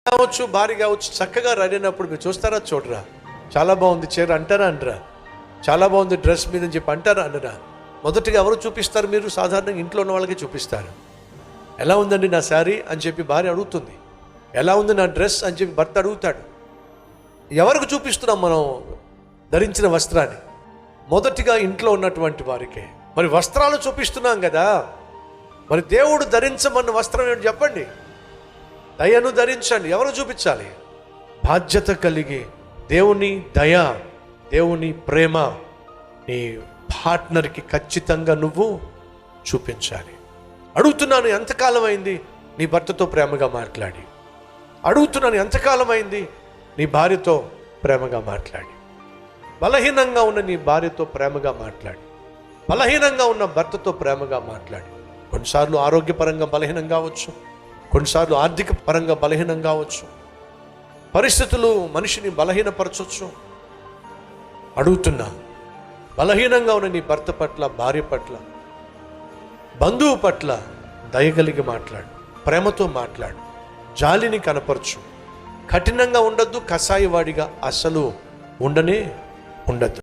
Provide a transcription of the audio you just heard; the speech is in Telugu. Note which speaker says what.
Speaker 1: కావచ్చు, భార్య కావచ్చు, చక్కగా రెడీ అయినప్పుడు మీరు చూస్తారా చూడరా? చాలా బాగుంది చీర అంటారా అనరా? చాలా బాగుంది డ్రెస్ మీద అని చెప్పి అంటారా అనరా? మొదటిగా ఎవరు చూపిస్తారు? మీరు సాధారణంగా ఇంట్లో ఉన్న వాళ్ళకి చూపిస్తారు. ఎలా ఉందండి నా శారీ అని చెప్పి భార్య అడుగుతుంది. ఎలా ఉంది నా డ్రెస్ అని చెప్పి భర్త అడుగుతాడు. ఎవరికి చూపిస్తున్నాం మనం ధరించిన వస్త్రాన్ని? మొదటిగా ఇంట్లో ఉన్నటువంటి వారికే. మరి వస్త్రాలు చూపిస్తున్నాం కదా, మరి దేవుడు ధరించమన్న వస్త్రం ఏంటి చెప్పండి? దయను ధరించండి. ఎవరు చూపించాలి? బాధ్యత కలిగి దేవుని దయ, దేవుని ప్రేమ నీ పార్ట్నర్కి ఖచ్చితంగా నువ్వు చూపించాలి. అడుగుతున్నాను, ఎంతకాలం అయింది నీ భర్తతో ప్రేమగా మాట్లాడి? అడుగుతున్నాను, ఎంతకాలం అయింది నీ భార్యతో ప్రేమగా మాట్లాడి? బలహీనంగా ఉన్న నీ భార్యతో ప్రేమగా మాట్లాడి, బలహీనంగా ఉన్న భర్తతో ప్రేమగా మాట్లాడి. కొన్నిసార్లు ఆరోగ్యపరంగా బలహీనం కావచ్చు, కొన్నిసార్లు ఆర్థిక పరంగా బలహీనం కావచ్చు, పరిస్థితులు మనిషిని బలహీనపరచవచ్చు. అడుగుతున్నా, బలహీనంగా ఉన్న నీ భర్త పట్ల, భార్య పట్ల, బంధువు పట్ల దయగలిగి మాట్లాడు, ప్రేమతో మాట్లాడు, జాలిని కనపరచు. కఠినంగా ఉండద్దు, కసాయివాడిగా అసలు ఉండనే ఉండద్దు.